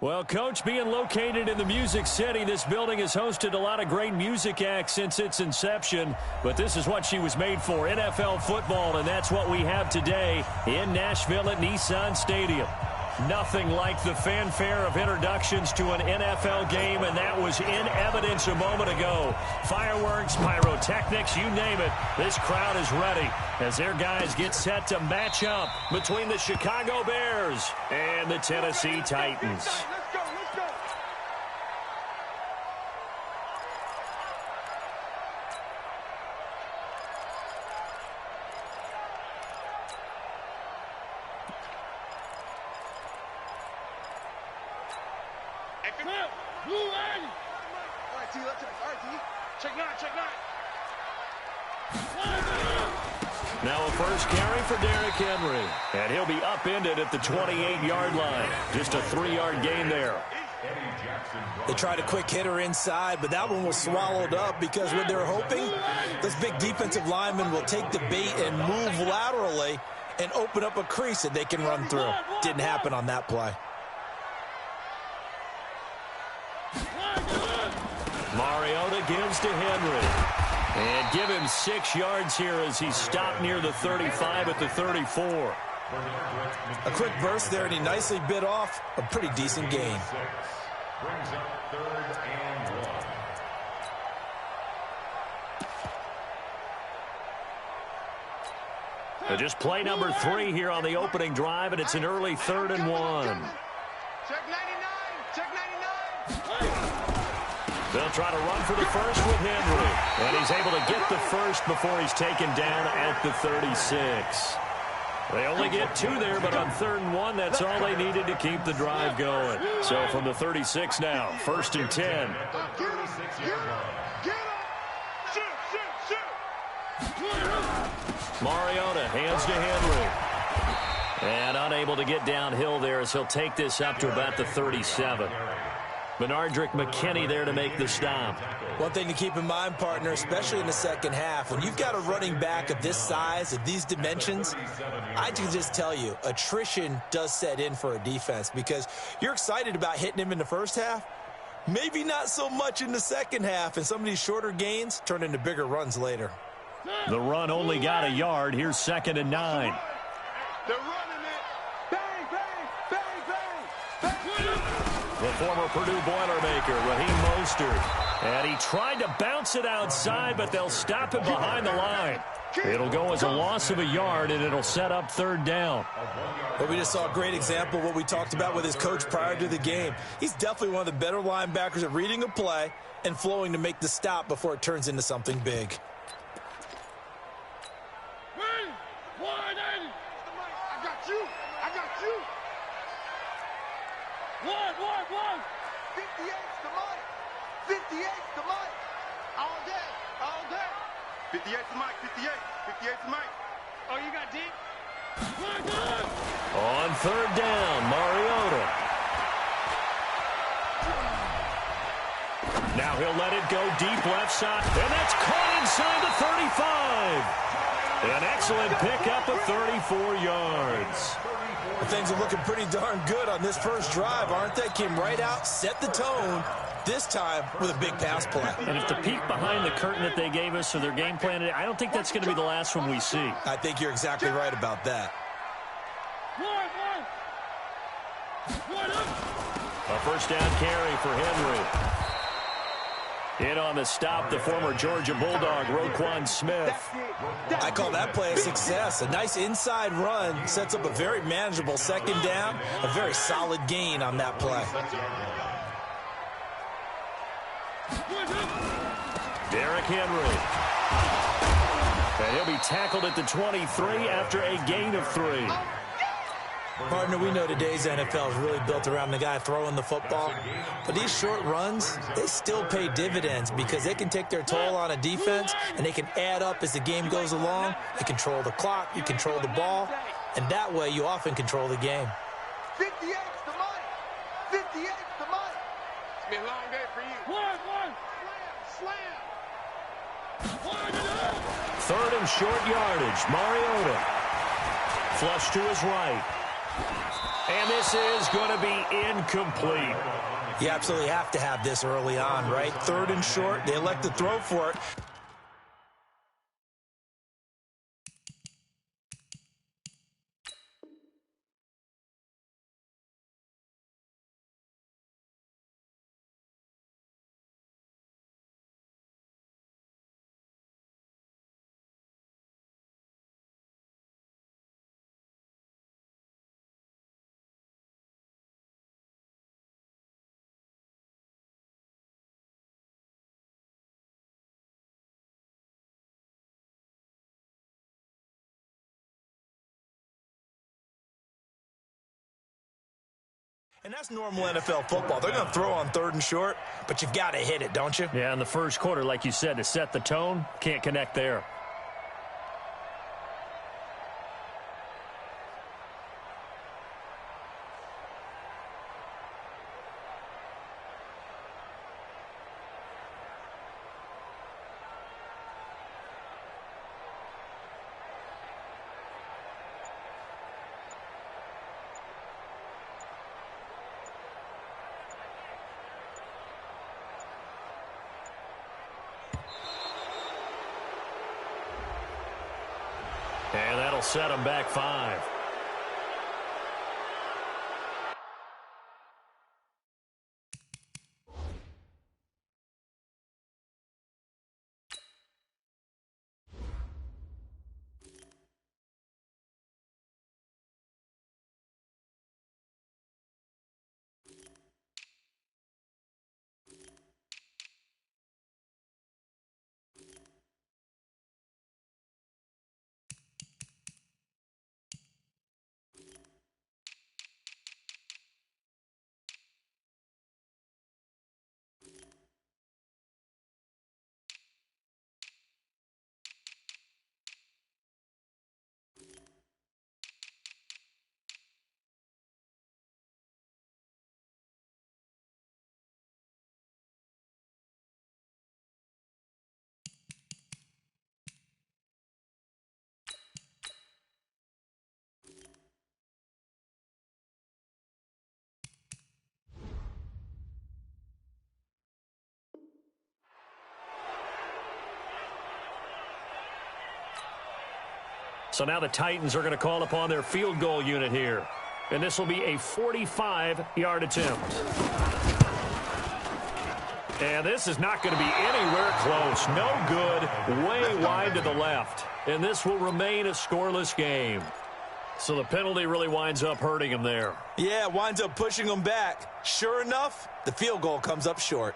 Well, Coach, being located in the Music City, this building has hosted a lot of great music acts since its inception. But this is what she was made for, NFL football, and that's what we have today in Nashville at Nissan Stadium. Nothing like the fanfare of introductions to an NFL game, and that was in evidence a moment ago. Fireworks, pyrotechnics, you name it. This crowd is ready as their guys get set to match up between the Chicago Bears and the Tennessee Titans. Now a first carry for Derrick Henry. And he'll be upended at the 28-yard line. Just a 3-yard gain there. They tried a quick hitter inside, but that one was swallowed up because what they're hoping, this big defensive lineman will take the bait and move laterally and open up a crease that they can run through. Didn't happen on that play. Mariota gives to Henry. And give him 6 yards here as he stopped near the 35 at the 34. A quick burst there, and he nicely bit off a pretty decent gain. Brings up 3rd and 1. Just play number 3 here on the opening drive, and it's an early 3rd and 1. Check 99! Check 99! They'll try to run for the first with Henry. And he's able to get the first before he's taken down at the 36. They only get 2 there, but on 3rd and 1, that's all they needed to keep the drive going. So from the 36 now, 1st and 10. Mariota hands to Henry. And unable to get downhill there as he'll take this up to about the 37. Benardrick McKinney there to make the stop. One thing to keep in mind, partner, especially in the second half, when you've got a running back of this size, of these dimensions, I can just tell you, attrition does set in for a defense because you're excited about hitting him in the first half, maybe not so much in the second half, and some of these shorter gains turn into bigger runs later. The run only got a yard. Here's 2nd and 9. They're running it. Bang, bang, bang, bang, bang. The former Purdue Boilermaker, Raheem Mostert. And he tried to bounce it outside, but they'll stop him behind the line. It'll go as a loss of a yard, and it'll set up 3rd down. Well, we just saw a great example of what we talked about with his coach prior to the game. He's definitely one of the better linebackers at reading a play and flowing to make the stop before it turns into something big. I got you. I got you. One. 58's the mic. 58's the mic. All day. 58's the mic. 58's the mic. Oh, you got deep? On 3rd down, Mariota. Now he'll let it go deep left side. And that's caught inside the 35. An excellent pickup of 34 yards. Well, things are looking pretty darn good on this first drive, aren't they? Came right out, set the tone, this time with a big pass play. And if the peek behind the curtain that they gave us or their game plan, I don't think that's going to be the last one we see. I think you're exactly right about that. A first down carry for Henry. In on the stop, the former Georgia Bulldog, Roquan Smith. I call that play a success. A nice inside run sets up a very manageable 2nd down, a very solid gain on that play. Derrick Henry. And he'll be tackled at the 23 after a gain of 3. Partner, we know today's NFL is really built around the guy throwing the football. But these short runs, they still pay dividends because they can take their toll on a defense and they can add up as the game goes along. You control the clock, you control the ball, and that way you often control the game. 58's the mic. 58's the mic. It's been a long day for you. One. Slam. 3rd and short yardage. Mariota. Flush to his right. And this is going to be incomplete. You absolutely have to have this early on, right? 3rd and short. They elect to throw for it. And that's normal NFL football. They're going to throw on 3rd and short, but you've got to hit it, don't you? Yeah, in the first quarter, like you said, to set the tone, can't connect there. And that'll set them back 5. So now the Titans are going to call upon their field goal unit here. And this will be a 45-yard attempt. And this is not going to be anywhere close. No good. Way wide to the left. And this will remain a scoreless game. So the penalty really winds up hurting him there. Yeah, winds up pushing him back. Sure enough, the field goal comes up short.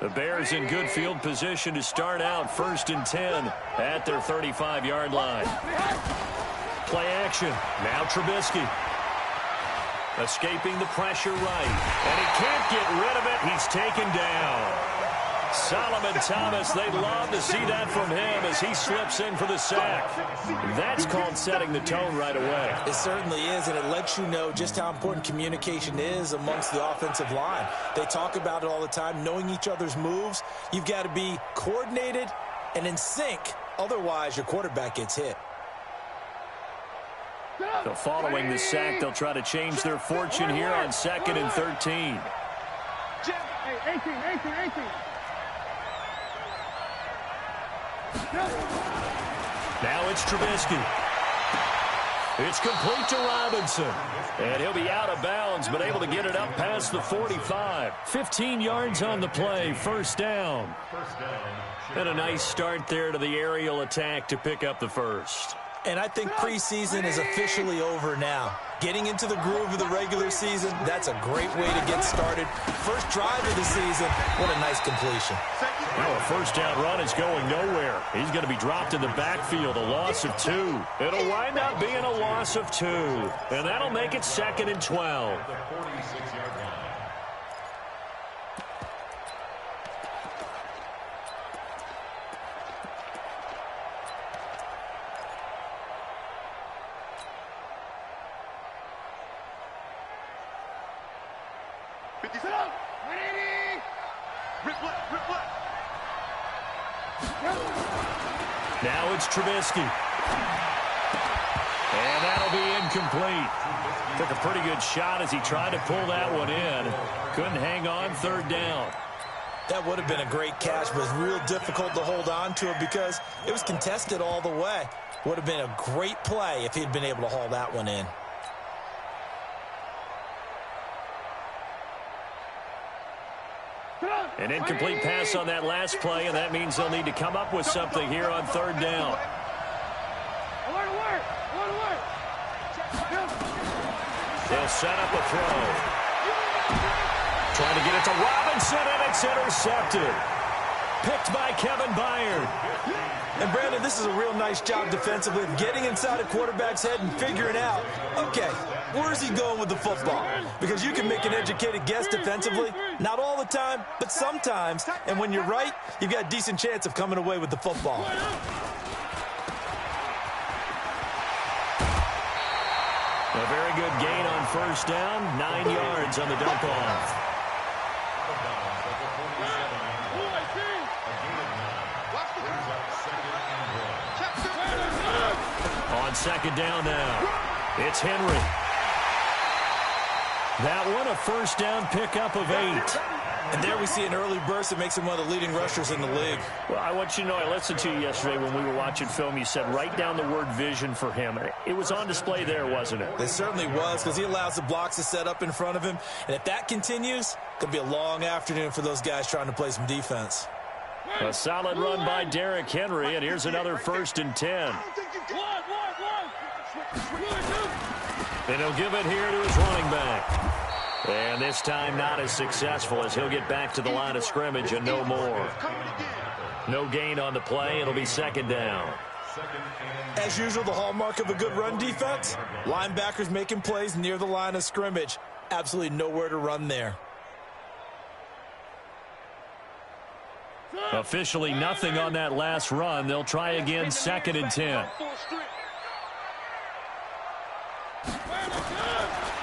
The Bears in good field position to start out 1st and 10 at their 35-yard line. Play action. Now Trubisky. Escaping the pressure right. And he can't get rid of it. He's taken down. Solomon Thomas, they'd love to see that from him as he slips in for the sack. That's called setting the tone right away. It certainly is, and it lets you know just how important communication is amongst the offensive line. They talk about it all the time, knowing each other's moves. You've got to be coordinated and in sync. Otherwise, your quarterback gets hit. So following the sack, they'll try to change their fortune here on 2nd and 13. 18. Now it's Trubisky. It's complete to Robinson. And he'll be out of bounds, but able to get it up past the 45. 15 yards on the play, 1st down. And a nice start there to the aerial attack to pick up the 1st. And I think preseason is officially over now. Getting into the groove of the regular season, that's a great way to get started. First drive of the season, what a nice completion. Now a 1st down run is going nowhere. He's going to be dropped in the backfield, a loss of 2. It'll wind up being a loss of 2. And that'll make it 2nd and 12. Now it's Trubisky. And that'll be incomplete. Took a pretty good shot as he tried to pull that one in. Couldn't hang on third down. That would have been a great catch, but it was real difficult to hold on to it because it was contested all the way. Would have been a great play if he'd been able to haul that one in. An incomplete pass on that last play, and that means they'll need to come up with something here on third down. They'll set up a throw. Trying to get it to Robinson, and it's intercepted. Picked by Kevin Byard. And, Brandon, this is a real nice job defensively of getting inside a quarterback's head and figuring out, okay, where's he going with the football? Because you can make an educated guess defensively, not all the time, but sometimes. And when you're right, you've got a decent chance of coming away with the football. A very good gain on first down, 9 yards on the dump-off. On second down now, it's Henry. That one a first down pickup of 8. And there we see an early burst that makes him one of the leading rushers in the league. Well, I want you to know, I listened to you yesterday when we were watching film. You said write down the word vision for him. It was on display there, wasn't it? It certainly was, because he allows the blocks to set up in front of him. And if that continues, it could be a long afternoon for those guys trying to play some defense. A solid run by Derrick Henry, and here's another 1st and 10. And he'll give it here to his running back. And this time not as successful as he'll get back to the line of scrimmage and no more. No gain on the play. It'll be second down. As usual, the hallmark of a good run defense, linebackers making plays near the line of scrimmage. Absolutely nowhere to run there. Officially nothing on that last run. They'll try again, 2nd and 10.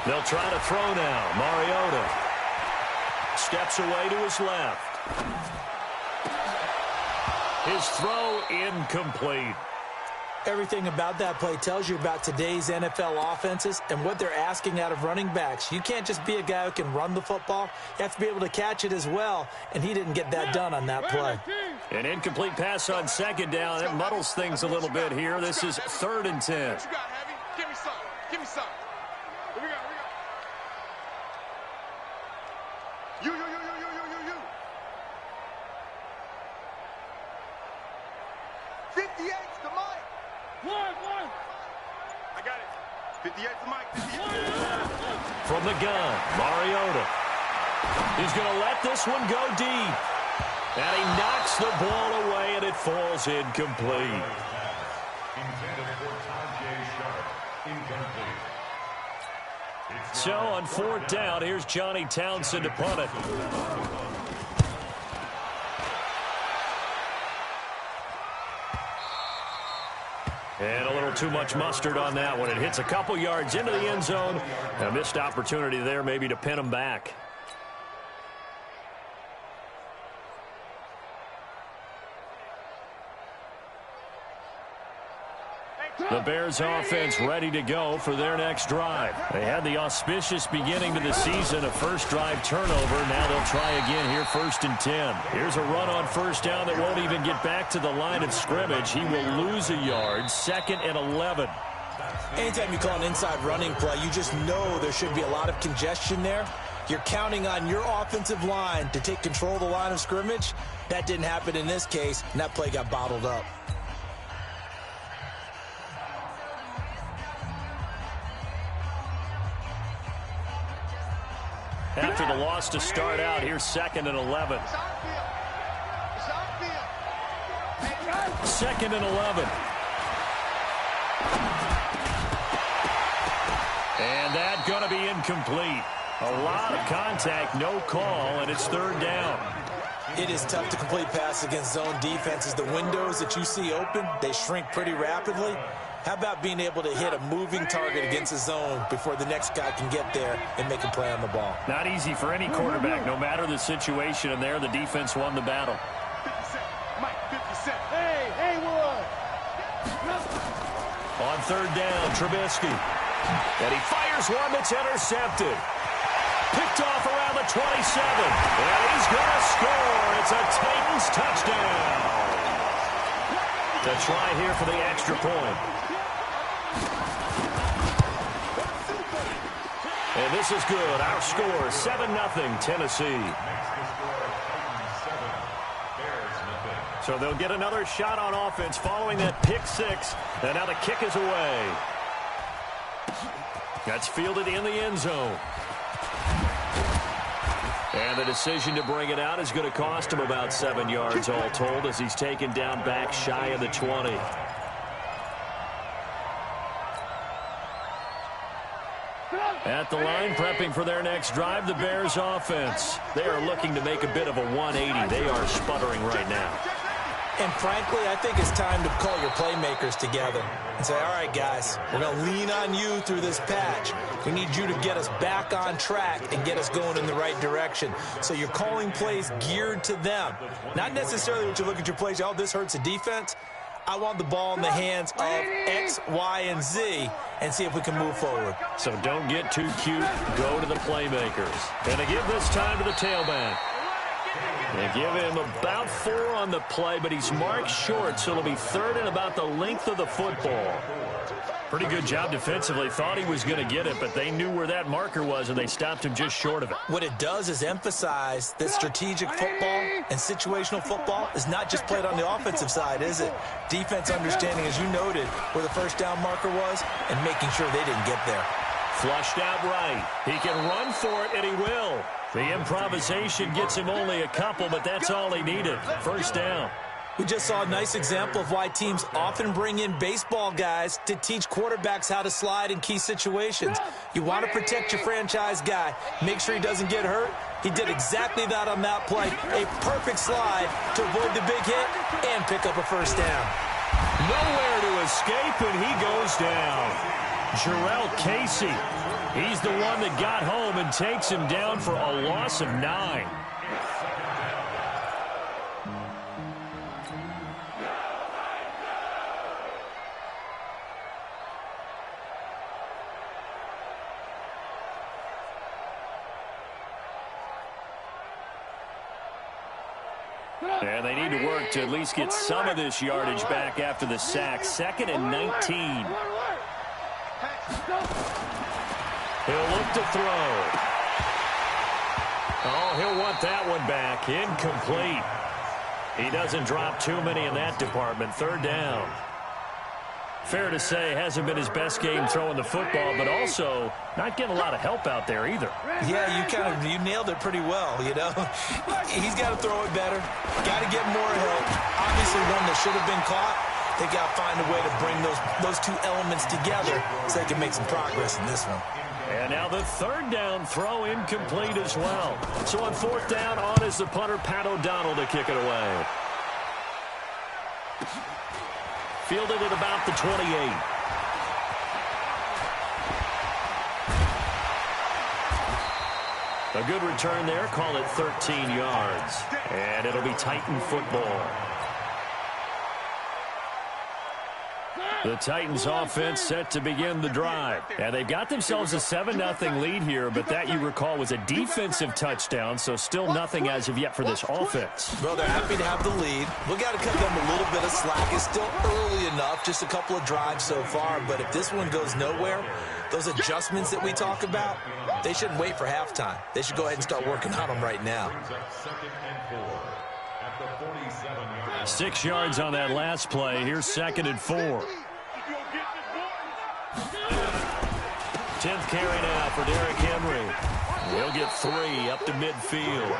They'll try to throw now. Mariota steps away to his left. His throw incomplete. Everything about that play tells you about today's NFL offenses and what they're asking out of running backs. You can't just be a guy who can run the football. You have to be able to catch it as well, and he didn't get that done on that play. An incomplete pass on second down. It muddles things a little bit here. This is 3rd and 10. What you got, Heavy? Give me some. Give me some. Here we go. You. 58's the mic. One. I got it. 58's the mic. 58. From the gun, Mariota. He's going to let this one go deep. And he knocks the ball away, and it falls incomplete. So on 4th down, here's Johnny Townsend to punt it. And a little too much mustard on that one. It hits a couple yards into the end zone. A missed opportunity there maybe to pin him back. The Bears offense ready to go for their next drive. They had the auspicious beginning to the season, a first drive turnover. Now they'll try again here, 1st and 10. Here's a run on first down that won't even get back to the line of scrimmage. He will lose a yard, 2nd and 11. Anytime you call an inside running play, you just know there should be a lot of congestion there. You're counting on your offensive line to take control of the line of scrimmage. That didn't happen in this case, and that play got bottled up. After the loss to start out, here's 2nd and 11. 2nd and 11. And that's going to be incomplete. A lot of contact, no call, and it's 3rd down. It is tough to complete passes against zone defenses. The windows that you see open, they shrink pretty rapidly. How about being able to hit a moving target against a zone before the next guy can get there and make a play on the ball? Not easy for any quarterback, no matter the situation, and there the defense won the battle. 50 Cent. Mike, 50 Cent. Hey, Wood. On 3rd down, Trubisky. And he fires one that's intercepted. Picked off around the 27. And he's going to score. It's a Titans touchdown. The try here for the extra point. And this is good. Our score, 7-0 Tennessee. So they'll get another shot on offense following that pick six. And now the kick is away. That's fielded in the end zone. And the decision to bring it out is going to cost him about 7 yards all told as he's taken down back shy of the 20. At the line, prepping for their next drive, the Bears offense. They are looking to make a bit of a 180. They are sputtering right now. And frankly, I think it's time to call your playmakers together and say, all right, guys, we're going to lean on you through this patch. We need you to get us back on track and get us going in the right direction. So you're calling plays geared to them. Not necessarily what you look at your plays, oh, this hurts the defense. I want the ball in the hands of X, Y, and Z and see if we can move forward. So don't get too cute. Go to the playmakers. And they give this time to the tailback. They give him about 4 on the play, but he's marked short, so it'll be third and about the length of the football. Pretty good job defensively. Thought he was going to get it, but they knew where that marker was, and they stopped him just short of it. What it does is emphasize that strategic football and situational football is not just played on the offensive side, is it? Defense understanding, as you noted, where the first down marker was and making sure they didn't get there. Flushed out right. He can run for it, and he will. The improvisation gets him only a couple, but that's all he needed. First down. We just saw a nice example of why teams often bring in baseball guys to teach quarterbacks how to slide in key situations. You want to protect your franchise guy. Make sure he doesn't get hurt. He did exactly that on that play. A perfect slide to avoid the big hit and pick up a first down. Nowhere to escape, and he goes down. Jarrell Casey. He's the one that got home and takes him down for a loss of 9. And they need to work to at least get some of this yardage back after the sack. 2nd and 19. He'll look to throw. Oh, he'll want that one back. Incomplete. He doesn't drop too many in that department. Third down. Fair to say, hasn't been his best game throwing the football, but also not getting a lot of help out there either. Yeah, you nailed it pretty well, you know. He's got to throw it better. Got to get more help. Obviously one that should have been caught. They got to find a way to bring those two elements together so they can make some progress in this one. And now the third down throw incomplete as well. So on 4th down, on is the punter, Pat O'Donnell, to kick it away. Fielded at about the 28. A good return there. Call it 13 yards. And it'll be Titan football. The Titans offense set to begin the drive. And they've got themselves a 7-0 lead here, but that, you recall, was a defensive touchdown, so still nothing as of yet for this offense. Well, they're happy to have the lead. We got to cut them a little bit of slack. It's still early enough, just a couple of drives so far, but if this one goes nowhere, those adjustments that we talk about, they shouldn't wait for halftime. They should go ahead and start working on them right now. 6 yards on that last play. Here's 2nd and 4. 10th carry now for Derrick Henry. He'll get 3 up to midfield.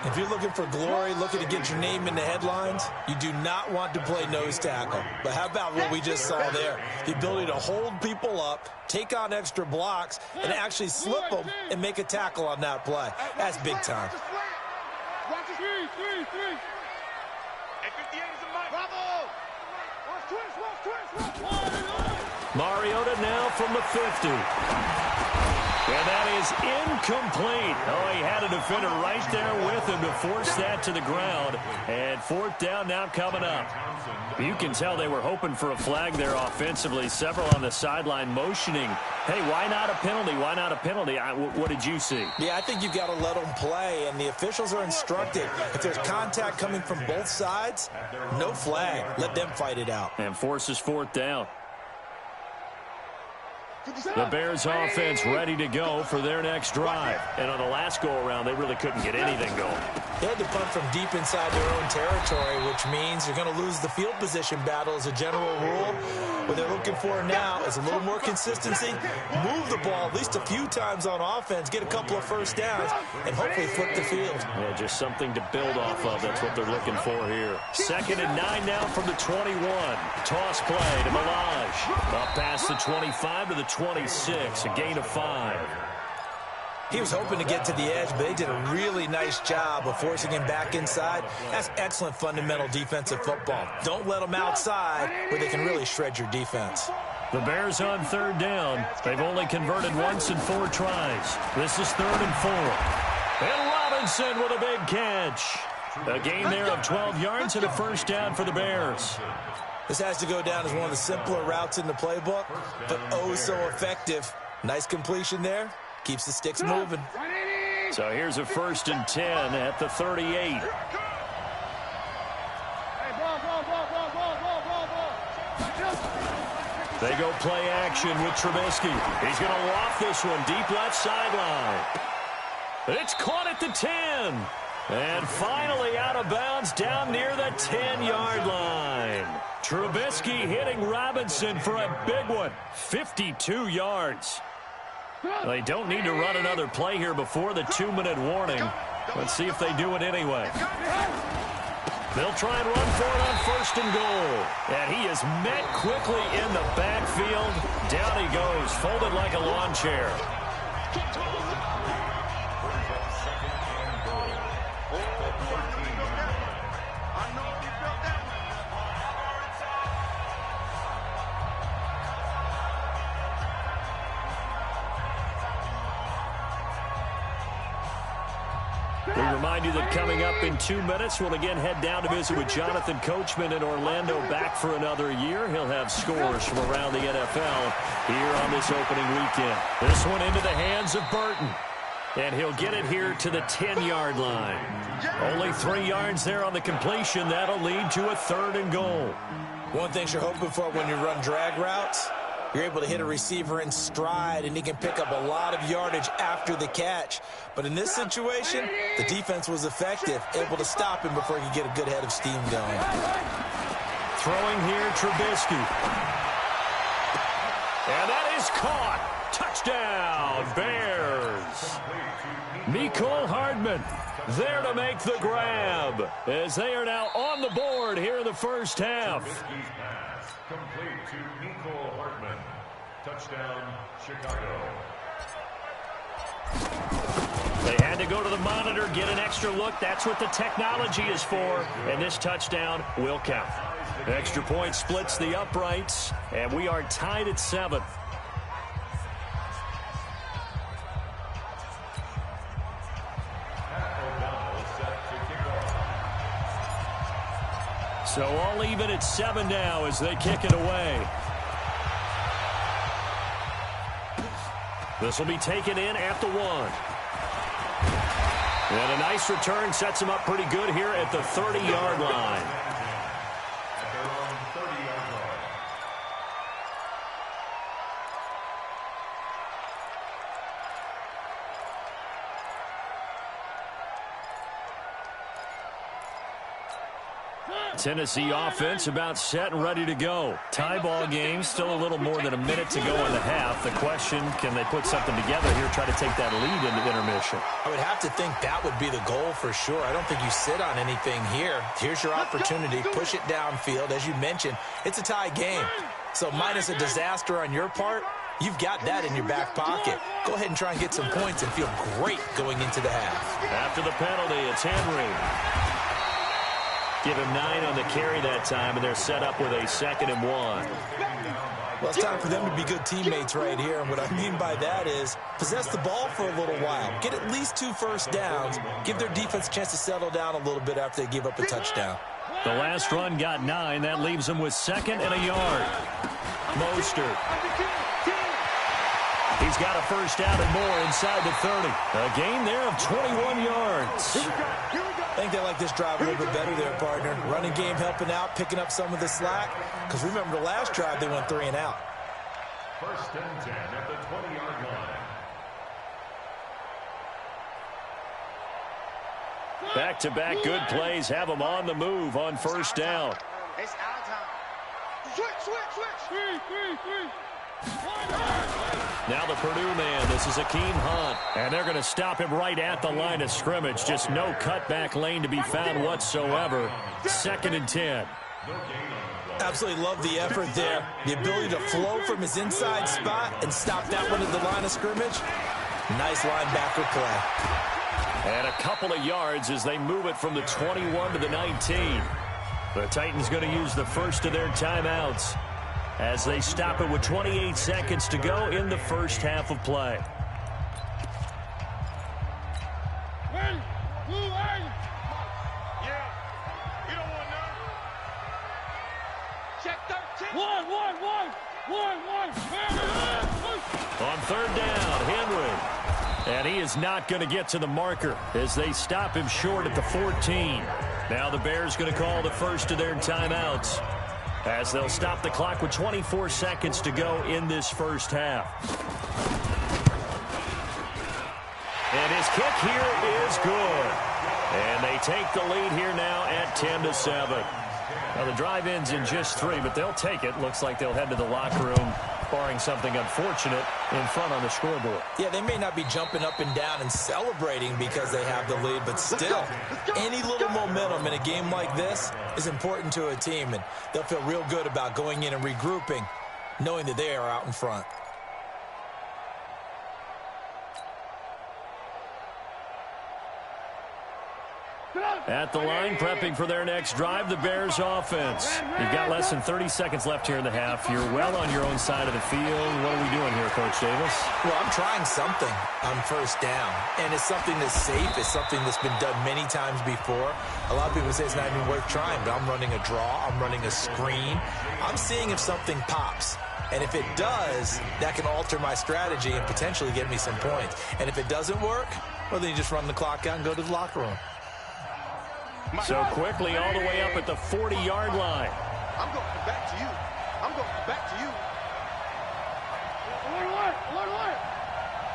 If you're looking for glory, looking to get your name in the headlines, you do not want to play nose tackle. But how about what we just saw there? The ability to hold people up, take on extra blocks, and actually slip them and make a tackle on that play. That's big time. Mariota now from the 50. And that is incomplete. Oh, he had a defender right there with him to force that to the ground. And fourth down now coming up. You can tell they were hoping for a flag there offensively. Several on the sideline motioning, hey, why not a penalty? Why not a penalty? What did you see? Yeah, I think you've got to let them play, and the officials are instructed. If there's contact coming from both sides, no flag. Let them fight it out. And forces fourth down. The Bears offense ready to go for their next drive. And on the last go-around, they really couldn't get anything going. They had to punt from deep inside their own territory, which means you're going to lose the field position battle as a general rule. What they're looking for now is a little more consistency, move the ball at least a few times on offense, get a couple of first downs, and hopefully flip the field. Yeah, just something to build off of. That's what they're looking for here. 2nd and 9 now from the 21. Toss play to Milage. Up past the 25 to the 26, a gain of 5. He was hoping to get to the edge, but they did a really nice job of forcing him back inside. That's excellent fundamental defensive football. Don't let them outside where they can really shred your defense. The Bears on 3rd down. They've only converted once in 4 tries. This is 3rd and 4. And Robinson with a big catch. A gain there of 12 yards and a first down for the Bears. This has to go down as one of the simpler routes in the playbook, but oh so effective. Nice completion there. Keeps the sticks moving. So here's a 1st and 10 at the 38. They go play action with Trubisky. He's going to loft this one deep left sideline. It's caught at the 10. And finally out of bounds down near the 10-yard line. Trubisky hitting Robinson for a big one. 52 yards. They don't need to run another play here before the 2-minute warning. Let's see if they do it anyway. They'll try and run for it on 1st and goal. And he is met quickly in the backfield. Down he goes, folded like a lawn chair. We remind you that coming up in 2 minutes, we'll again head down to visit with Jonathan Coachman in Orlando, back for another year. He'll have scores from around the NFL here on this opening weekend. This one into the hands of Burton. And he'll get it here to the 10-yard line. Only 3 yards there on the completion. That'll lead to a 3rd and goal. One thing you're hoping for when you run drag routes, you're able to hit a receiver in stride, and he can pick up a lot of yardage after the catch. But in this situation, the defense was effective, able to stop him before he could get a good head of steam going. Throwing here, Trubisky. And that is caught. Touchdown, Bears. Mecole Hardman there to make the grab as they are now on the board here in the first half. Complete to Mecole Hardman. Touchdown, Chicago. They had to go to the monitor, get an extra look. That's what the technology is for. And this touchdown will count. Extra point splits the uprights, and we are tied at 7. So all even at 7 now as they kick it away. This will be taken in at the 1. And a nice return sets him up pretty good here at the 30-yard line. At their own 30-yard line. Tennessee offense about set and ready to go. Tie ball game, still a little more than a minute to go in the half. The question, can they put something together here, try to take that lead into intermission? I would have to think that would be the goal for sure. I don't think you sit on anything here. Here's your opportunity. Push it downfield. As you mentioned, it's a tie game. So minus a disaster on your part, you've got that in your back pocket. Go ahead and try and get some points and feel great going into the half. After the penalty, it's Henry. Give him 9 on the carry that time, and they're set up with a 2nd and 1. Well, it's time for them to be good teammates right here. And what I mean by that is possess the ball for a little while. Get at least 2 first downs. Give their defense a chance to settle down a little bit after they give up a touchdown. The last run got 9. That leaves them with 2nd and a yard. Mostert. He's got a first down and more inside the 30. A gain there of 21 yards. I think they like this drive a little bit better there, partner. Running game helping out, picking up some of the slack. Because remember the last drive, they went 3 and out. First and 10 at the 20-yard line. Back-to-back good plays have them on the move on first down. It's our time. Switch. Now the Purdue man, this is Akeem Hunt. And they're going to stop him right at the line of scrimmage. Just no cutback lane to be found whatsoever. 2nd and 10. Absolutely love the effort there. The ability to flow from his inside spot and stop that one at the line of scrimmage. Nice linebacker play. And a couple of yards as they move it from the 21 to the 19. The Titans going to use the first of their timeouts as they stop it with 28 seconds to go in the first half of play. On 3rd down, Henry. And he is not going to get to the marker as they stop him short at the 14. Now the Bears going to call the first of their timeouts as they'll stop the clock with 24 seconds to go in this first half. And his kick here is good. And they take the lead here now at 10-7. Now the drive ends in just 3, but they'll take it. Looks like they'll head to the locker room, barring something unfortunate in front on the scoreboard. Yeah, they may not be jumping up and down and celebrating because they have the lead, but still, any little momentum in a game like this is important to a team, and they'll feel real good about going in and regrouping, knowing that they are out in front. At the line, prepping for their next drive, the Bears offense. You've got less than 30 seconds left here in the half. You're well on your own side of the field. What are we doing here, Coach Davis? Well, I'm trying something on first down, and it's something that's safe. It's something that's been done many times before. A lot of people say it's not even worth trying, but I'm running a draw. I'm running a screen. I'm seeing if something pops. And if it does, that can alter my strategy and potentially get me some points. And if it doesn't work, well, then you just run the clock out and go to the locker room. So quickly all the way up at the 40-yard line. I'm going back to you. I'm going back to you.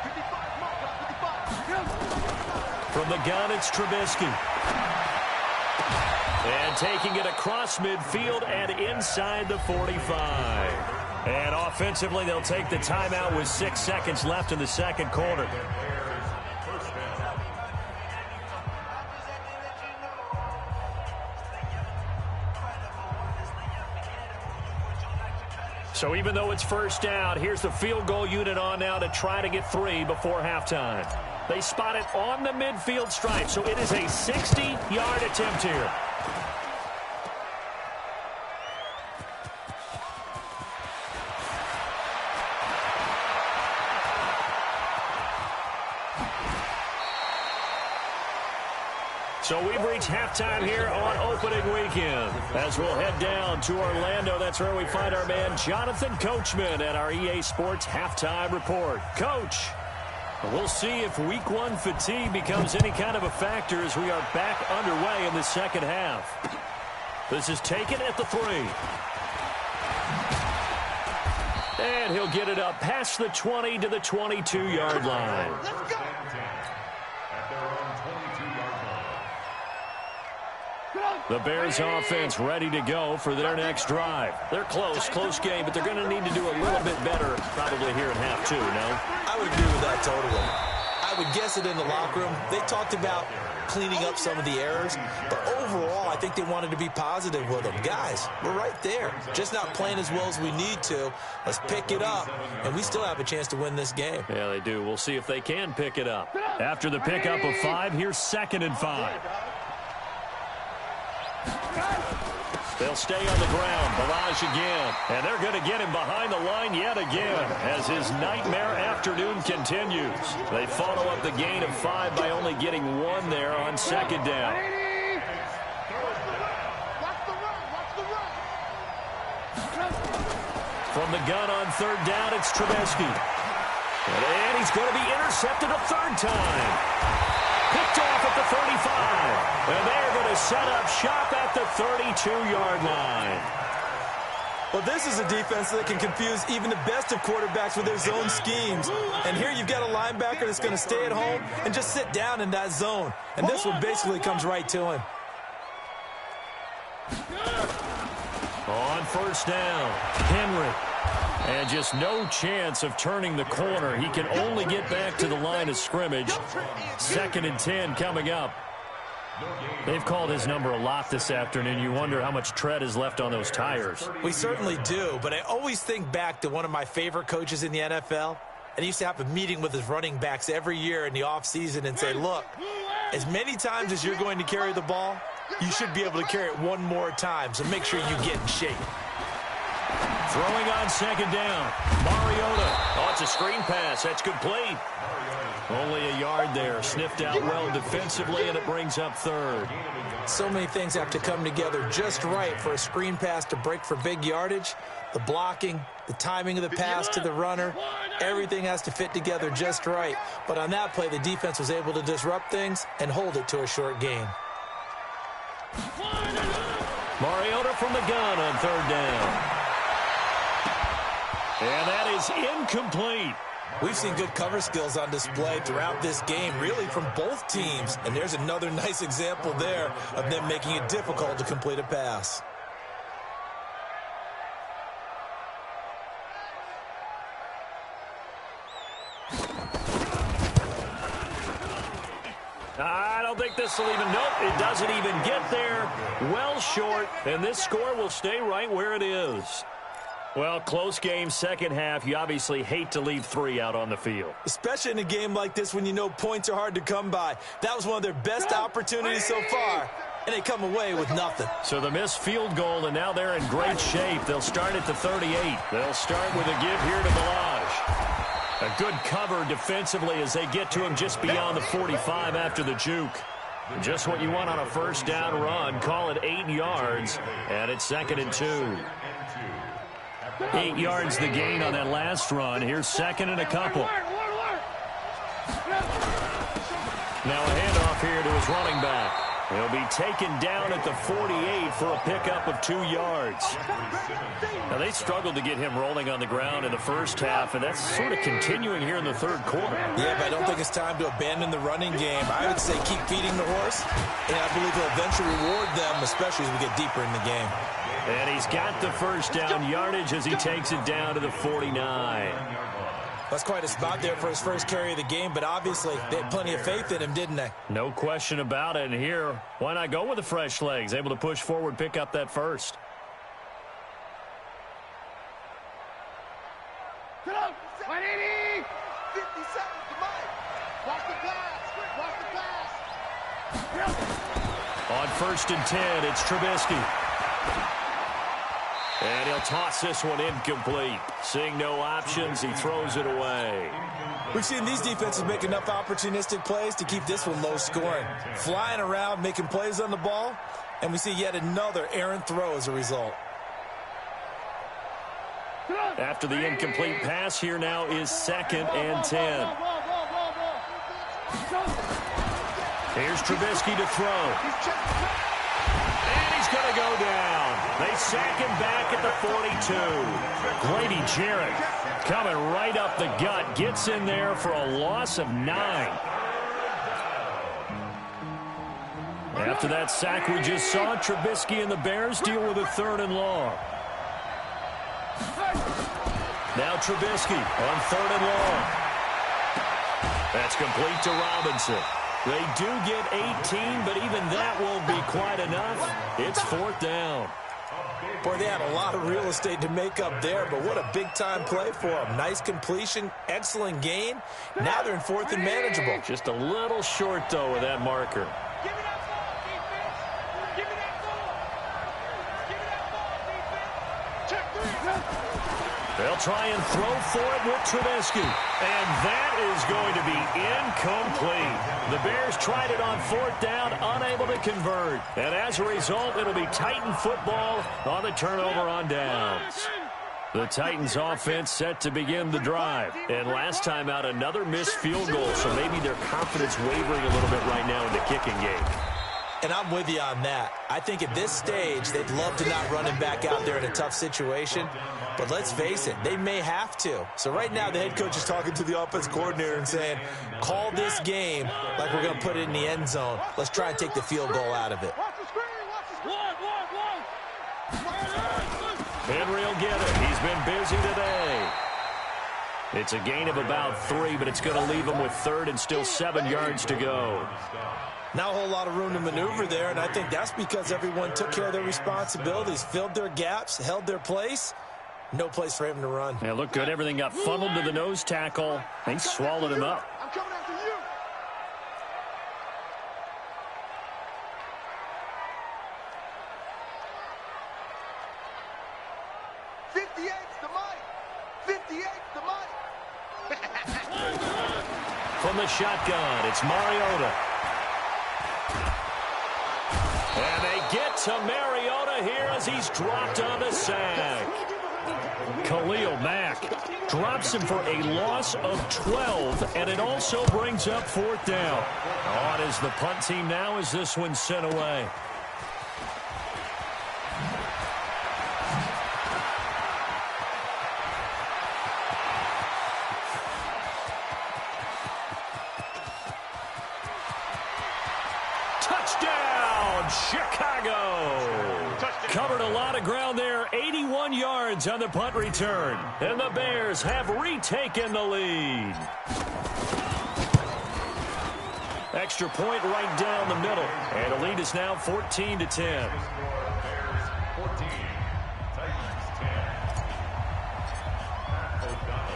55, 55. From the gun, it's Trubisky. And taking it across midfield and inside the 45. And offensively, they'll take the timeout with 6 seconds left in the second quarter. So even though it's first down, here's the field goal unit on now to try to get 3 before halftime. They spot it on the midfield stripe, so it is a 60-yard attempt here. So we've reached halftime here on opening weekend. As we'll head down to Orlando, that's where we find our man Jonathan Coachman at our EA Sports Halftime Report. Coach, we'll see if Week 1 fatigue becomes any kind of a factor as we are back underway in the second half. This is taken at the 3. And he'll get it up past the 20 to the 22-yard line. Let's go. At their own 22-yard line. The Bears offense ready to go for their next drive. They're close game, but they're going to need to do a little bit better probably here in half 2, no? I would agree with that totally. I would guess it in the locker room. They talked about cleaning up some of the errors, but overall, I think they wanted to be positive with them. Guys, we're right there. Just not playing as well as we need to. Let's pick it up, and we still have a chance to win this game. Yeah, they do. We'll see if they can pick it up. After the pickup of 5, here's 2nd and 5. They'll stay on the ground. Balaj again. And they're going to get him behind the line yet again as his nightmare afternoon continues. They follow up the gain of 5 by only getting 1 there on second down. From the gun on third down, it's Trubisky. And he's going to be intercepted a third time. Picked off at the 35. And they're going to set up shop at the 32-yard line. Well, this is a defense that can confuse even the best of quarterbacks with their zone schemes. And here you've got a linebacker that's going to stay at home and just sit down in that zone. And this one basically comes right to him. On first down, Henry. And just no chance of turning the corner. He can only get back to the line of scrimmage. 2nd and 10 coming up. They've called his number a lot this afternoon. You wonder how much tread is left on those tires. We certainly do, but I always think back to one of my favorite coaches in the NFL. And he used to have a meeting with his running backs every year in the offseason and say, look, as many times as you're going to carry the ball, you should be able to carry it 1 more time, so make sure you get in shape. Throwing on second down, Mariota. Oh, it's a screen pass. That's complete. Only a yard there. Sniffed out well defensively, and it brings up third. So many things have to come together just right for a screen pass to break for big yardage. The blocking, the timing of the pass to the runner, everything has to fit together just right. But on that play, the defense was able to disrupt things and hold it to a short gain. Mariota from the gun on third down. And that is incomplete. We've seen good cover skills on display throughout this game, really from both teams. And there's another nice example there of them making it difficult to complete a pass. I don't think this will even, nope, it doesn't even get there. Well short, and this score will stay right where it is. Well, close game, second half. You obviously hate to leave 3 out on the field. Especially in a game like this when you know points are hard to come by. That was one of their best opportunities so far, and they come away with nothing. So the missed field goal, and now they're in great shape. They'll start at the 38. They'll start with a give here to Balaj. A good cover defensively as they get to him just beyond the 45 after the juke. Just what you want on a first down run. Call it 8 yards, and it's 2nd and 2. 8 yards the gain on that last run. Here's 2nd and a couple. Now a handoff here to his running back. He'll be taken down at the 48 for a pickup of 2 yards. Now they struggled to get him rolling on the ground in the first half, and that's sort of continuing here in the third quarter. Yeah, but I don't think it's time to abandon the running game. I would say keep feeding the horse, and I believe he'll eventually reward them, especially as we get deeper in the game. And he's got the first down yardage as he takes it down to the 49. That's quite a spot there for his first carry of the game, but obviously they had plenty of faith in him, didn't they? No question about it. And here, why not go with the fresh legs? Able to push forward, pick up that first. Get up! 180! 50 seconds to Mike. Watch the pass. Watch the pass. On 1st and 10, it's Trubisky. And he'll toss this one incomplete. Seeing no options, he throws it away. We've seen these defenses make enough opportunistic plays to keep this one low scoring. Flying around, making plays on the ball, and we see yet another errant throw as a result. After the incomplete pass, here now is 2nd and 10. Here's Trubisky to throw. And he's going to go down. They sack him back at the 42. Grady Jarrett coming right up the gut. Gets in there for a loss of 9. After that sack we just saw, Trubisky and the Bears deal with a 3rd and long. Now Trubisky on 3rd and long. That's complete to Robinson. They do get 18, but even that won't be quite enough. It's 4th down. Boy, they had a lot of real estate to make up there, but what a big-time play for them. Nice completion, excellent gain. Now they're in 4th and manageable. Just a little short, though, with that marker. Give me that ball, defense. Give me that ball. Give me that try and throw for it with Trubisky. And that is going to be incomplete. The Bears tried it on 4th down, unable to convert. And as a result, it'll be Titan football on the turnover on downs. The Titans offense set to begin the drive. And last time out, another missed field goal, so maybe their confidence wavering a little bit right now in the kicking game. And I'm with you on that. I think at this stage, they'd love to not run him back out there in a tough situation. But let's face it, they may have to. So right now, the head coach is talking to the offense coordinator and saying, call this game like we're going to put it in the end zone. Let's try and take the field goal out of it. Henry will get it. He's been busy today. It's a gain of about 3, but it's going to leave him with 3rd and still 7 yards to go. Not a whole lot of room to maneuver there, and I think that's because everyone took care of their responsibilities, filled their gaps, held their place. No place for him to run. Yeah, looked good. Everything got funneled to the nose tackle. He swallowed him up. I'm coming after you. From the shotgun, it's Mariota. And they get to Mariota here as he's dropped on the sack. Khalil Mack drops him for a loss of 12, and it also brings up 4th down. On is the punt team now as this one's sent away. Touchdown, Chicago! Covered a lot of ground there, 81 yards on the punt return. And the Bears have retaken the lead. Extra point right down the middle. And the lead is now 14-10.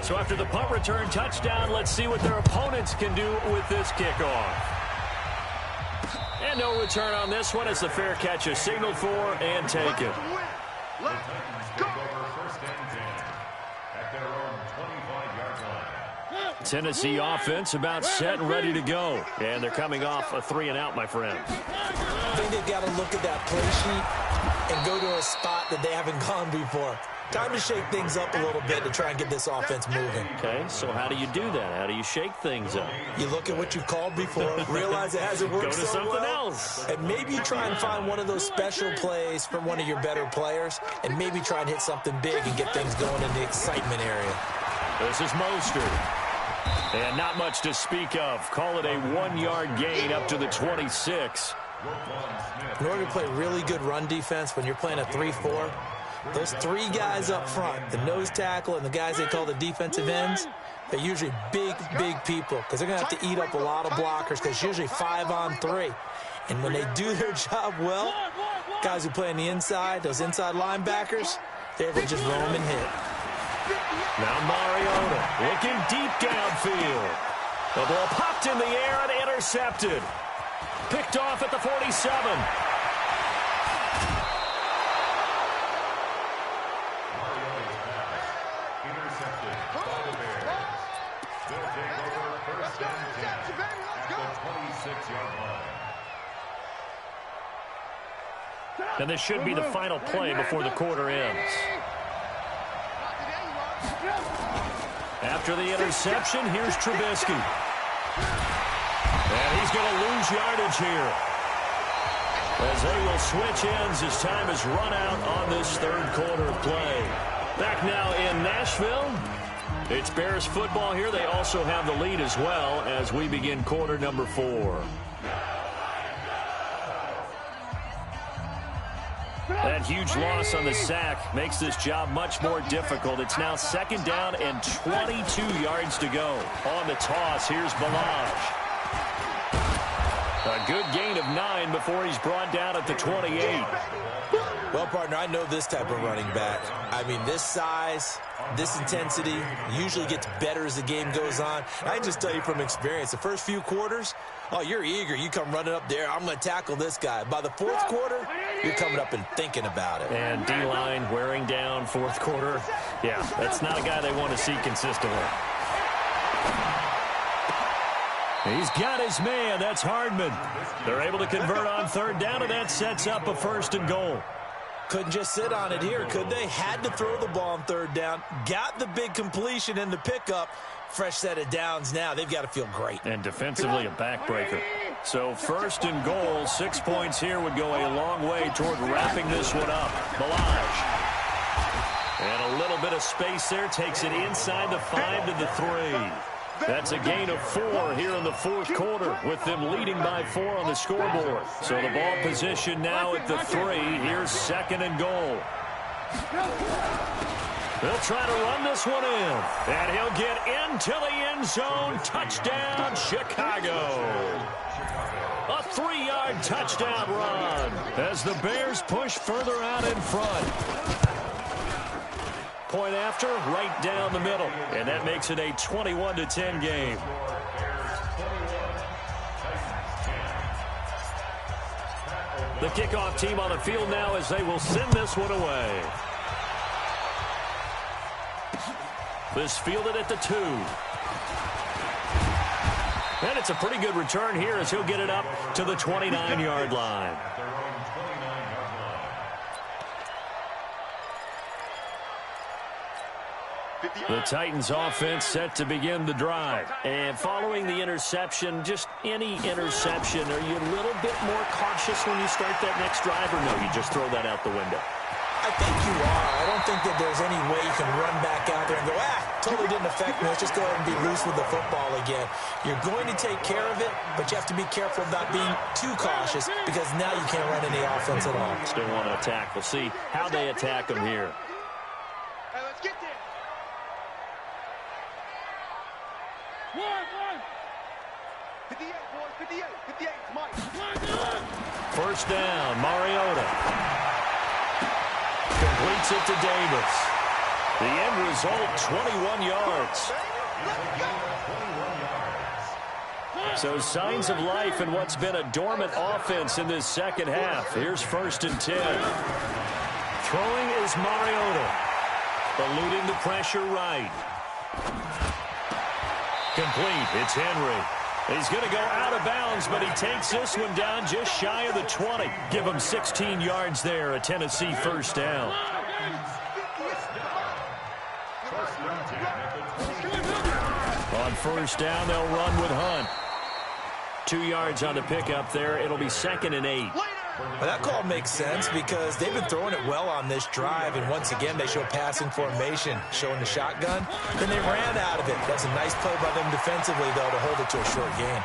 So after the punt return touchdown, let's see what their opponents can do with this kickoff. And no return on this one as the fair catch is signaled for and taken. Tennessee offense about set and ready to go. And they're coming off a 3-and-out, my friend. I think they've got to look at that play sheet and go to a spot that they haven't gone before. Time to shake things up a little bit to try and get this offense moving. Okay, so how do you do that? How do you shake things up? You look at what you called before, realize it hasn't worked Go to so something well, else. and maybe you try and find one of those special plays from one of your better players, and maybe try and hit something big and get things going in the excitement area. This is Mostert. And not much to speak of. Call it a 1-yard gain up to the 26. In order to play really good run defense when you're playing a 3-4, those 3 guys up front, the nose tackle and the guys they call the defensive ends, they're usually big, big people because they're going to have to eat up a lot of blockers because it's usually 5-on-3. And when they do their job well, guys who play on the inside, those inside linebackers, they're able to just roam and hit. Now Mariota looking deep downfield. The ball popped in the air and intercepted. Picked off at the 47. And this should be the final play before the quarter ends. After the interception, here's Trubisky. And he's going to lose yardage here. As they will switch ends as time is run out on this 3rd quarter of play. Back now in Nashville. It's Bears football here. They also have the lead as well as we begin quarter number 4. That huge loss on the sack makes this job much more difficult. It's now 2nd down and 22 yards to go. On the toss, here's Balaj. A good gain of 9 before he's brought down at the 28. Well, partner, I know this type of running back. I mean, this size, this intensity usually gets better as the game goes on. I can just tell you from experience, the first few quarters, oh, you're eager. You come running up there, I'm going to tackle this guy. By the fourth quarter, you're coming up and thinking about it. And D-line wearing down fourth quarter. Yeah, that's not a guy they want to see consistently. He's got his man. That's Hardman. They're able to convert on third down, and that sets up a 1st and goal. Couldn't just sit on it here, could they? Had to throw the ball on third down. Got the big completion in the pickup. Fresh set of downs now. They've got to feel great. And defensively a backbreaker. So 1st and goal. 6 points here would go a long way toward wrapping this one up. Balaj. And a little bit of space there. Takes it inside the 5 to the 3. That's a gain of 4 here in the fourth quarter with them leading by 4 on the scoreboard. So the ball position now at the 3. Here's 2nd and goal. They'll try to run this one in. And he'll get into the end zone. Touchdown, Chicago. A 3-yard touchdown run as the Bears push further out in front. Point after, right down the middle. And that makes it a 21-10 game. The kickoff team on the field now as they will send this one away. This fielded at the 2. And it's a pretty good return here as he'll get it up to the 29-yard line. The Titans offense set to begin the drive. And following the interception, just any interception, are you a little bit more cautious when you start that next drive, or no, you just throw that out the window? I think you are. I don't think that there's any way you can run back out there and go, totally didn't affect me. Let's just go ahead and be loose with the football again. You're going to take care of it, but you have to be careful about being too cautious because now you can't run any offense at all. Still want to attack. We'll see how they attack them here. Hey, let's get there. 58, boys, 58, 58, Mike. 1st down, Mariota. Completes it to Davis. The end result, 21 yards. So signs of life in what's been a dormant offense in this second half. Here's 1st and 10. Throwing is Mariota. Eluding the pressure right. Complete. It's Henry. He's going to go out of bounds, but he takes this one down just shy of the 20. Give him 16 yards there, a Tennessee 1st down. On 1st down, they'll run with Hunt. 2 yards on the pickup there. It'll be 2nd and 8. Well, that call makes sense because they've been throwing it well on this drive, and once again they show passing formation, showing the shotgun. Then they ran out of it. That's a nice play by them defensively, though, to hold it to a short gain.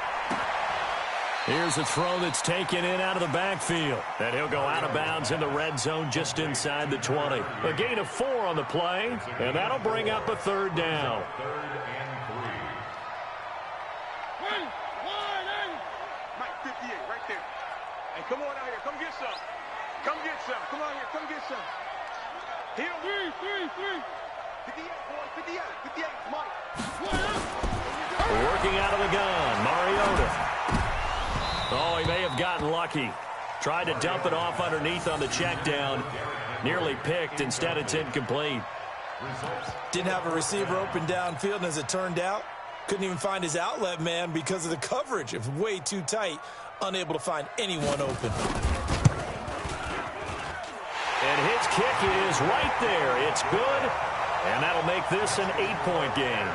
Here's a throw that's taken in out of the backfield. And he'll go out of bounds in the red zone just inside the 20. A gain of 4 on the play, and that'll bring up a 3rd down. Mike, 58, right there. Hey, come on out here. Come get some. Come get some. Come on here. Come get some. Here. 58, boys. 58. 58, Mike. Working out of the gun, Mariota. Oh, he may have gotten lucky. Tried to dump it off underneath on the check down. Nearly picked. Instead, it's incomplete. Didn't have a receiver open downfield, and as it turned out, couldn't even find his outlet man because of the coverage. It was way too tight. Unable to find anyone open. And his kick is right there. It's good, and that'll make this an 8-point game.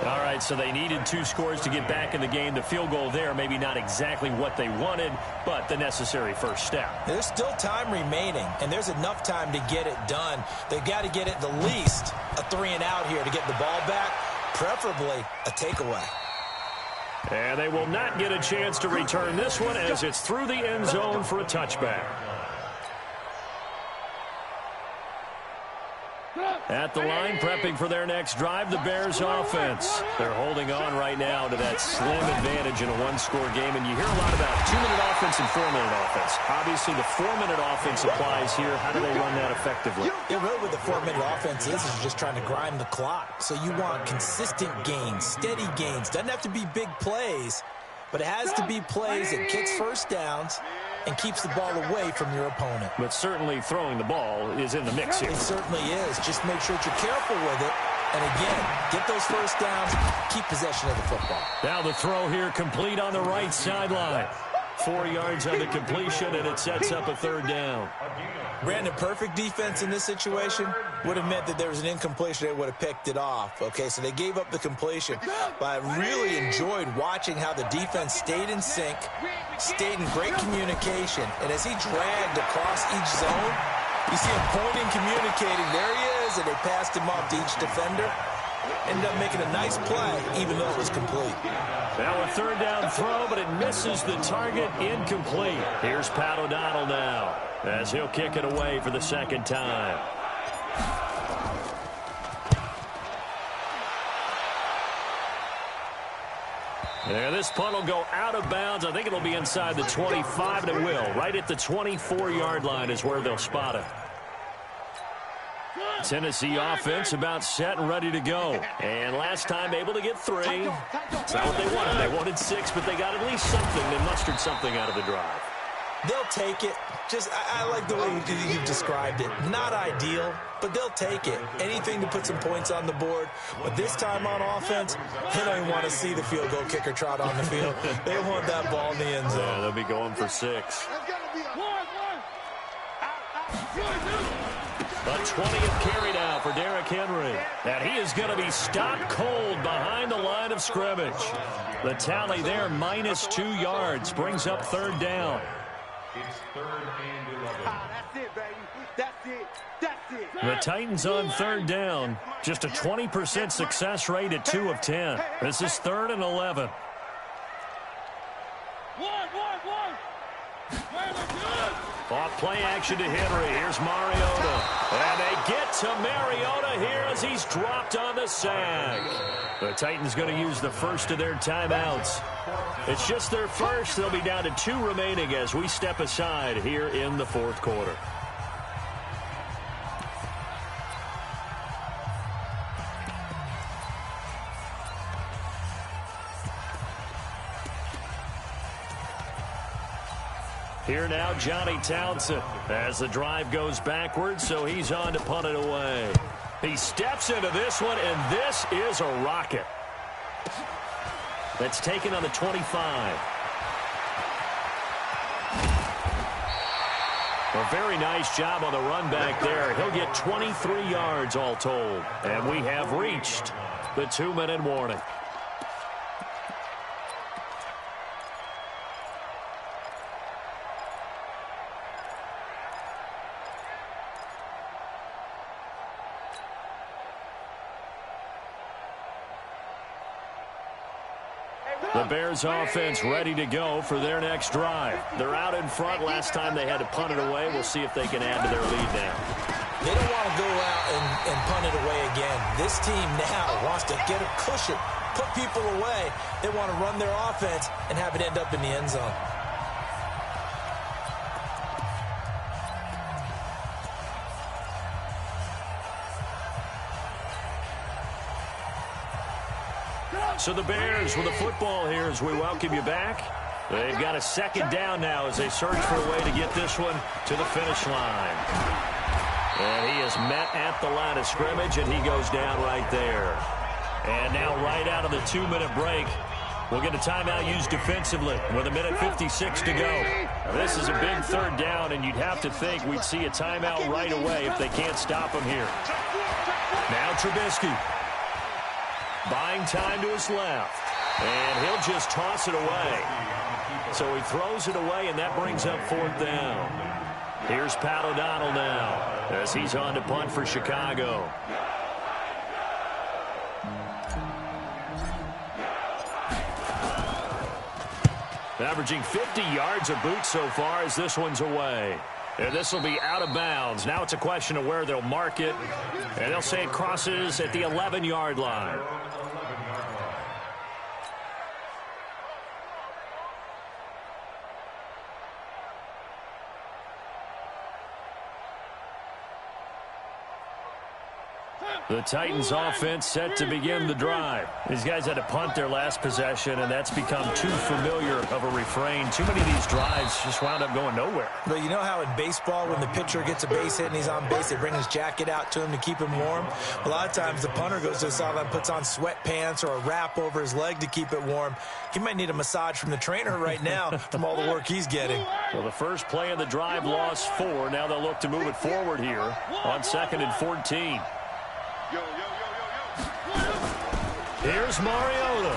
All right, so they needed 2 scores to get back in the game. The field goal there, maybe not exactly what they wanted, but the necessary first step. There's still time remaining, and there's enough time to get it done. They've got to get it the least a 3-and-out here to get the ball back, preferably a takeaway. And they will not get a chance to return this one as it's through the end zone for a touchback. At the line, prepping for their next drive, the Bears offense. They're holding on right now to that slim advantage in a one-score game, and you hear a lot about 2-minute offense and 4-minute offense. Obviously, the 4-minute offense applies here. How do they run that effectively? Yeah, really what the 4-minute offense is you're just trying to grind the clock. So you want consistent gains, steady gains. Doesn't have to be big plays, but it has to be plays that gets first downs and keeps the ball away from your opponent. But certainly throwing the ball is in the mix here. It certainly is. Just make sure that you're careful with it. And again, get those first downs, keep possession of the football. Now the throw here complete on the right sideline. 4 yards on the completion, and it sets up a third down. Brandon, perfect defense in this situation would have meant that there was an incompletion. They would have picked it off. Okay, so they gave up the completion. But I really enjoyed watching how the defense stayed in sync, stayed in great communication. And as he dragged across each zone, you see him pointing, communicating. There he is, and they passed him off to each defender. Ended up making a nice play, even though it was complete. Now a third down throw, but it misses the target, incomplete. Here's Pat O'Donnell now, as he'll kick it away for the second time. And this punt will go out of bounds. I think it'll be inside the 25, and it will. Right at the 24-yard line is where they'll spot it. Tennessee offense about set and ready to go. And last time able to get 3. It's not what they wanted. They wanted 6, but they got at least something. They mustered something out of the drive. They'll take it. I like the way you've described it. Not ideal, but they'll take it. Anything to put some points on the board. But this time on offense, they don't even want to see the field goal kicker trot on the field. They want that ball in the end zone. Yeah, they'll be going for 6. A 20th carry now for Derrick Henry. And he is going to be stopped cold behind the line of scrimmage. The tally there, -2 yards, brings up third down. It's 3rd and 11. That's it, baby. That's it. That's it. The Titans on third down. Just a 20% success rate at 2 of 10. This is 3rd and 11. Off play action to Henry. Here's Mariota. And they get to Mariota here as he's dropped on the sack. The Titans going to use the first of their timeouts. It's just their first. They'll be down to 2 remaining as we step aside here in the fourth quarter. Here now, Johnny Townsend, as the drive goes backwards, so he's on to punt it away. He steps into this one, and this is a rocket. That's taken on the 25. A very nice job on the run back there. He'll get 23 yards all told. And we have reached the 2-minute warning. The Bears offense ready to go for their next drive. They're out in front. Last time they had to punt it away. We'll see if they can add to their lead now. They don't want to go out and punt it away again. This team now wants to get a cushion, put people away. They want to run their offense and have it end up in the end zone. So the Bears with the football here as we welcome you back. They've got a second down now as they search for a way to get this one to the finish line. And he is met at the line of scrimmage, and he goes down right there. And now right out of the 2-minute break, we'll get a timeout used defensively with 1:56 to go. Now, this is a big third down, and you'd have to think we'd see a timeout right away if they can't stop him here. Now Trubisky. Buying time to his left. And he'll just toss it away. So he throws it away, and that brings up 4th down. Here's Pat O'Donnell now as he's on to punt for Chicago. Averaging 50 yards a boot so far as this one's away. And this will be out of bounds. Now it's a question of where they'll mark it. And they'll say it crosses at the 11-yard line. The Titans offense set to begin the drive. These guys had to punt their last possession, and that's become too familiar of a refrain. Too many of these drives just wound up going nowhere. But you know how in baseball, when the pitcher gets a base hit and he's on base, they bring his jacket out to him to keep him warm? A lot of times the punter goes to the sideline, puts on sweatpants or a wrap over his leg to keep it warm. He might need a massage from the trainer right now from all the work he's getting. Well, the first play of the drive lost 4. Now they'll look to move it forward here on 2nd and 14. Yo, yo, yo, yo, yo. Here's Mariota.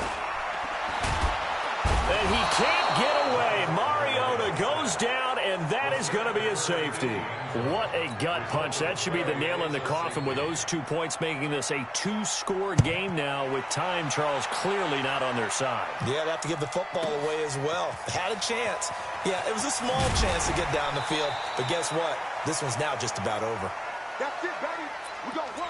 And he can't get away. Mariota goes down, and that is going to be a safety. What a gut punch. That should be the nail in the coffin with those 2 points, making this a 2-score game now with time, Charles, clearly not on their side. Yeah, they have to give the football away as well. Had a chance. Yeah, it was a small chance to get down the field. But guess what? This one's now just about over. That's it, baby. We gonna work.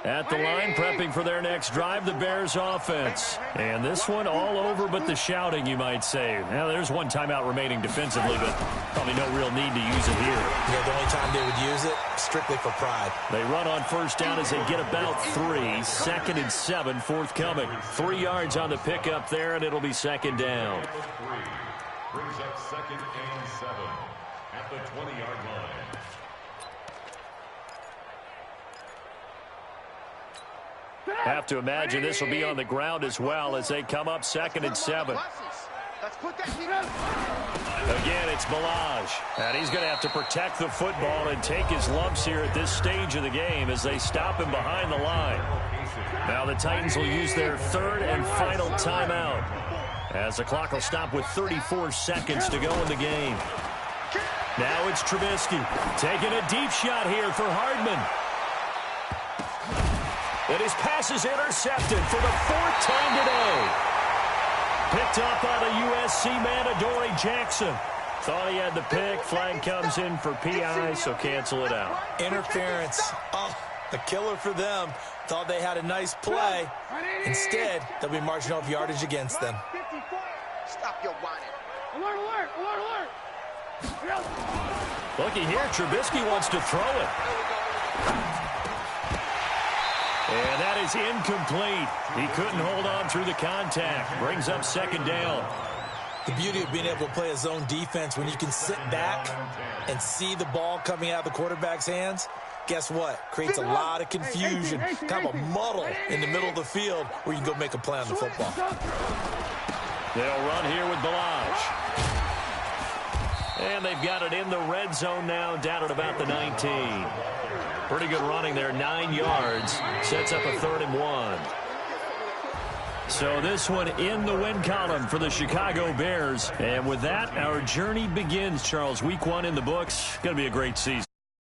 At the line, prepping for their next drive, the Bears offense. And this one all over but the shouting, you might say. Now, there's one timeout remaining defensively, but probably no real need to use it here. Yeah, the only time they would use it, strictly for pride. They run on first down as they get about 3. 2nd and 7 forthcoming. 3 yards on the pickup there, and it'll be 2nd down. Brings up 2nd and 7 at the 20-yard line. Have to imagine this will be on the ground as well as they come up 2nd and 7. Let's put that thing up. Again, it's Balaj. And he's going to have to protect the football and take his lumps here at this stage of the game as they stop him behind the line. Now the Titans will use their 3rd and final timeout as the clock will stop with 34 seconds to go in the game. Now it's Trubisky taking a deep shot here for Hardman. And his pass is intercepted for the 4th time today. Picked up by the USC man, Adoree Jackson. Thought he had the pick. Flag comes in for PI, so cancel it out. Interference. Oh, a killer for them. Thought they had a nice play. Instead, they'll be marching off yardage against them. Stop your whining. Alert, alert, alert, alert. Looky here, Trubisky wants to throw it. And that is incomplete. He couldn't hold on through the contact. Brings up 2nd down. The beauty of being able to play a zone defense when you can sit back and see the ball coming out of the quarterback's hands, guess what? Creates a lot of confusion, kind of a muddle in the middle of the field where you can go make a play on the football. They'll run here with Balaj. And they've got it in the red zone now, down at about the 19. Pretty good running there, 9 yards. Sets up a 3rd and 1. So this one in the win column for the Chicago Bears. And with that, our journey begins, Charles. Week 1 in the books. Going to be a great season.